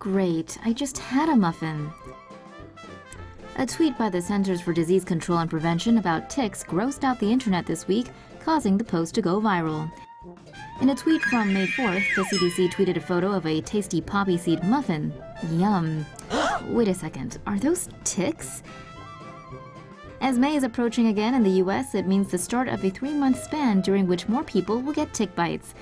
great. I just had a muffin. A tweet by the Centers for Disease Control and Prevention about ticks grossed out the internet this week, causing the post to go viral. In a tweet from May 4th, the CDC tweeted a photo of a tasty poppy seed muffin. Yum. Wait a second, are those ticks? As May is approaching again in the US, it means the start of a 3-month span during which more people will get tick bites.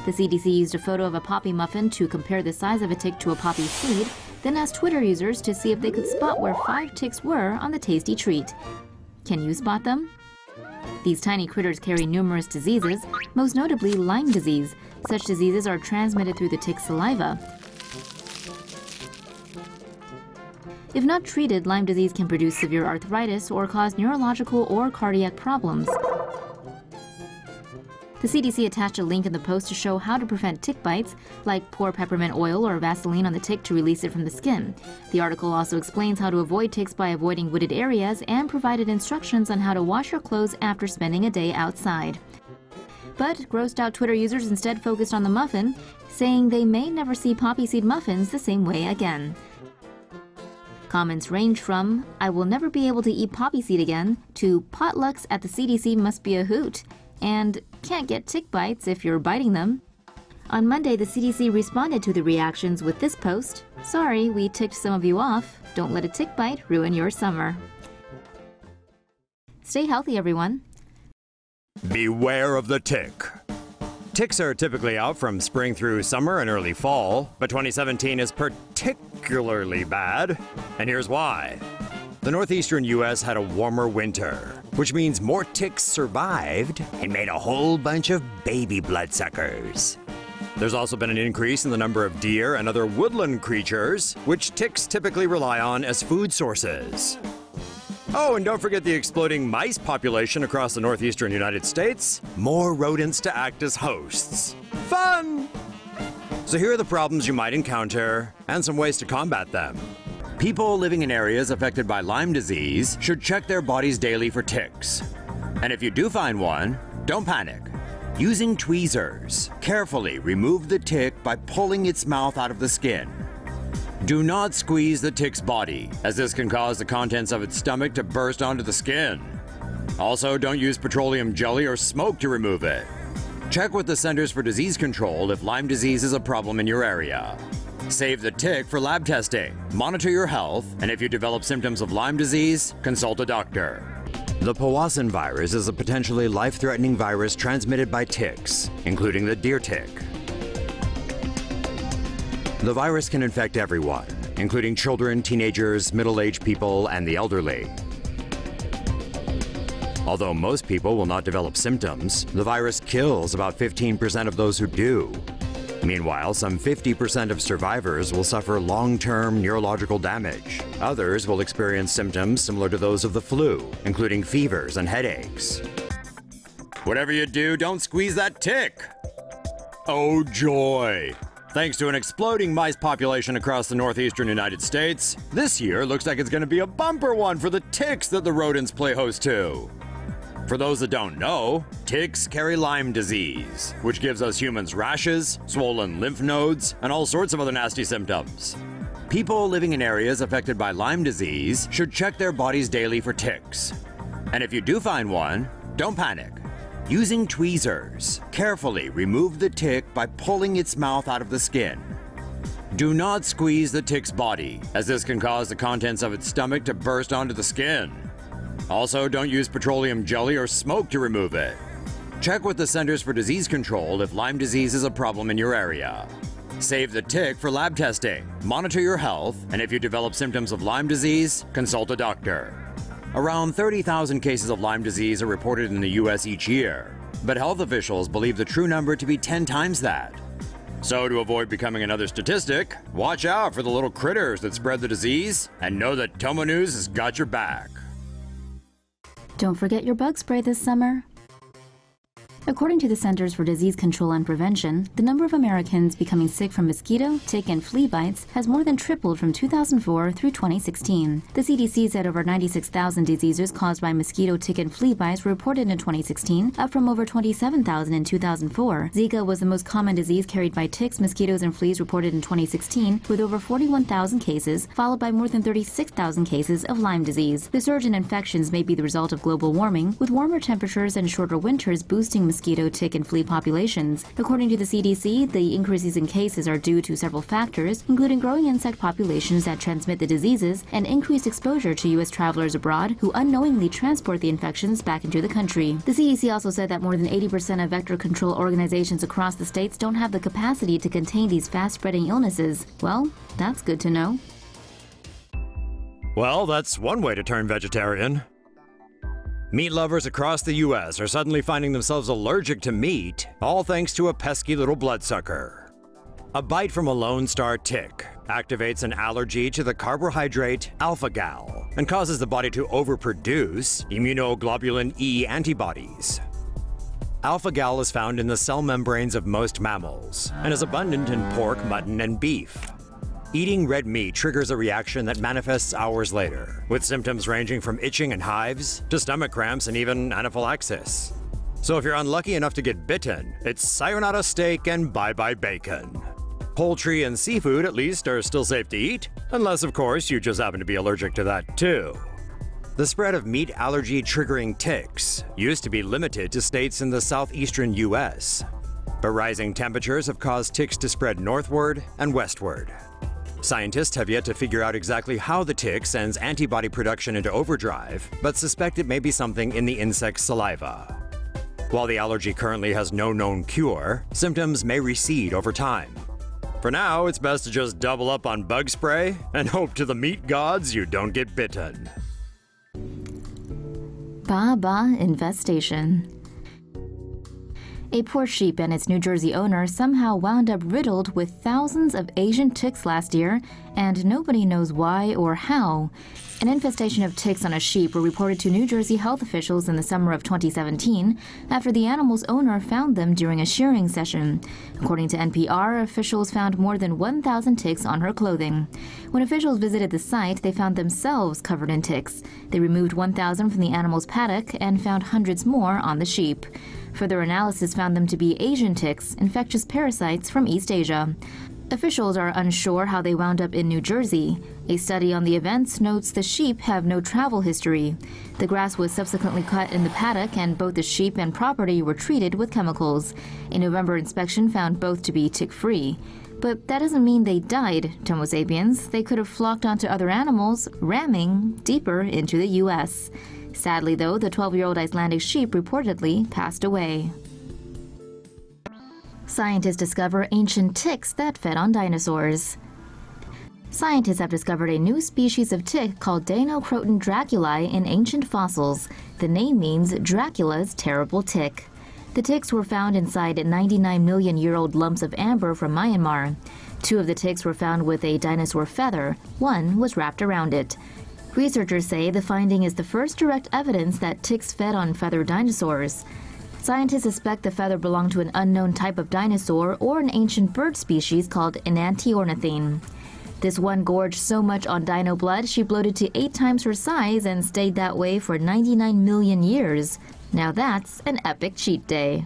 The CDC used a photo of a poppy muffin to compare the size of a tick to a poppy seed, then asked Twitter users to see if they could spot where 5 ticks were on the tasty treat. Can you spot them? These tiny critters carry numerous diseases, most notably Lyme disease. Such diseases are transmitted through the tick's saliva. If not treated, Lyme disease can produce severe arthritis or cause neurological or cardiac problems. The CDC attached a link in the post to show how to prevent tick bites, like pour peppermint oil or Vaseline on the tick to release it from the skin. The article also explains how to avoid ticks by avoiding wooded areas and provided instructions on how to wash your clothes after spending a day outside. But grossed out Twitter users instead focused on the muffin, saying they may never see poppy seed muffins the same way again. Comments range from, "I will never be able to eat poppy seed again," to "potlucks at the CDC must be a hoot," and "can't get tick bites if you're biting them." On Monday, the CDC responded to the reactions with this post, "Sorry, we ticked some of you off. Don't let a tick bite ruin your summer." Stay healthy, everyone. Beware of the tick. Ticks are typically out from spring through summer and early fall, but 2017 is particularly bad, and here's why. The northeastern U.S. had a warmer winter, which means more ticks survived and made a whole bunch of baby bloodsuckers. There's also been an increase in the number of deer and other woodland creatures, which ticks typically rely on as food sources. Oh, and don't forget the exploding mice population across the northeastern United States. More rodents to act as hosts. Fun! So here are the problems you might encounter and some ways to combat them. People living in areas affected by Lyme disease should check their bodies daily for ticks. And if you do find one, don't panic. Using tweezers, carefully remove the tick by pulling its mouth out of the skin. Do not squeeze the tick's body, as this can cause the contents of its stomach to burst onto the skin. Also, don't use petroleum jelly or smoke to remove it. Check with the Centers for Disease Control if Lyme disease is a problem in your area. Save the tick for lab testing, monitor your health, and if you develop symptoms of Lyme disease, consult a doctor. The Powassan virus is a potentially life-threatening virus transmitted by ticks, including the deer tick. The virus can infect everyone, including children, teenagers, middle-aged people, and the elderly. Although most people will not develop symptoms, the virus kills about 15% of those who do. Meanwhile, some 50% of survivors will suffer long-term neurological damage. Others will experience symptoms similar to those of the flu, including fevers and headaches. Whatever you do, don't squeeze that tick! Oh joy! Thanks to an exploding mice population across the northeastern United States, this year looks like it's going to be a bumper one for the ticks that the rodents play host to. For those that don't know, ticks carry Lyme disease, which gives us humans rashes, swollen lymph nodes, and all sorts of other nasty symptoms. People living in areas affected by Lyme disease should check their bodies daily for ticks. And if you do find one, don't panic. Using tweezers, carefully remove the tick by pulling its mouth out of the skin. Do not squeeze the tick's body, as this can cause the contents of its stomach to burst onto the skin. Also, don't use petroleum jelly or smoke to remove it. Check with the Centers for Disease Control if Lyme disease is a problem in your area. Save the tick for lab testing, monitor your health, and if you develop symptoms of Lyme disease, consult a doctor. Around 30,000 cases of Lyme disease are reported in the U.S. each year, but health officials believe the true number to be 10 times that. So to avoid becoming another statistic, watch out for the little critters that spread the disease, and know that TomoNews has got your back. Don't forget your bug spray this summer. According to the Centers for Disease Control and Prevention, the number of Americans becoming sick from mosquito, tick, and flea bites has more than tripled from 2004 through 2016. The CDC said over 96,000 diseases caused by mosquito, tick, and flea bites were reported in 2016, up from over 27,000 in 2004. Zika was the most common disease carried by ticks, mosquitoes, and fleas reported in 2016, with over 41,000 cases, followed by more than 36,000 cases of Lyme disease. The surge in infections may be the result of global warming, with warmer temperatures and shorter winters boosting mosquito, tick, and flea populations. According to the CDC, the increases in cases are due to several factors, including growing insect populations that transmit the diseases and increased exposure to U.S. travelers abroad who unknowingly transport the infections back into the country. The CDC also said that more than 80% of vector control organizations across the states don't have the capacity to contain these fast-spreading illnesses. Well, that's good to know. Well, that's one way to turn vegetarian. Meat lovers across the U.S. are suddenly finding themselves allergic to meat, all thanks to a pesky little bloodsucker. A bite from a Lone Star tick activates an allergy to the carbohydrate alpha-gal and causes the body to overproduce immunoglobulin E antibodies. Alpha-gal is found in the cell membranes of most mammals and is abundant in pork, mutton, and beef. Eating red meat triggers a reaction that manifests hours later, with symptoms ranging from itching and hives to stomach cramps and even anaphylaxis. So if you're unlucky enough to get bitten, it's sayonara steak and bye-bye bacon. Poultry and seafood, at least, are still safe to eat, unless, of course, you just happen to be allergic to that too. The spread of meat allergy-triggering ticks used to be limited to states in the southeastern U.S., but rising temperatures have caused ticks to spread northward and westward. Scientists have yet to figure out exactly how the tick sends antibody production into overdrive, but suspect it may be something in the insect's saliva. While the allergy currently has no known cure, symptoms may recede over time. For now, it's best to just double up on bug spray and hope to the meat gods you don't get bitten. Ba infestation. A poor sheep and its New Jersey owner somehow wound up riddled with thousands of Asian ticks last year, and nobody knows why or how. An infestation of ticks on a sheep were reported to New Jersey health officials in the summer of 2017 after the animal's owner found them during a shearing session. According to NPR, officials found more than 1,000 ticks on her clothing. When officials visited the site, they found themselves covered in ticks. They removed 1,000 from the animal's paddock and found hundreds more on the sheep. Further analysis found them to be Asian ticks, infectious parasites from East Asia. Officials are unsure how they wound up in New Jersey. A study on the events notes the sheep have no travel history. The grass was subsequently cut in the paddock, and both the sheep and property were treated with chemicals. A November inspection found both to be tick-free. But that doesn't mean they died, Tomo sapiens. They could have flocked onto other animals, ramming deeper into the U.S. Sadly, though, the 12-year-old Icelandic sheep reportedly passed away. Scientists discover ancient ticks that fed on dinosaurs. Scientists have discovered a new species of tick called Dinocroton draculae in ancient fossils. The name means Dracula's terrible tick. The ticks were found inside 99-million-year-old lumps of amber from Myanmar. 2 of the ticks were found with a dinosaur feather. 1 was wrapped around it. Researchers say the finding is the first direct evidence that ticks fed on feathered dinosaurs. Scientists suspect the feather belonged to an unknown type of dinosaur or an ancient bird species called enantiornithine. This one gorged so much on dino blood she bloated to 8 times her size and stayed that way for 99 million years. Now that's an epic cheat day.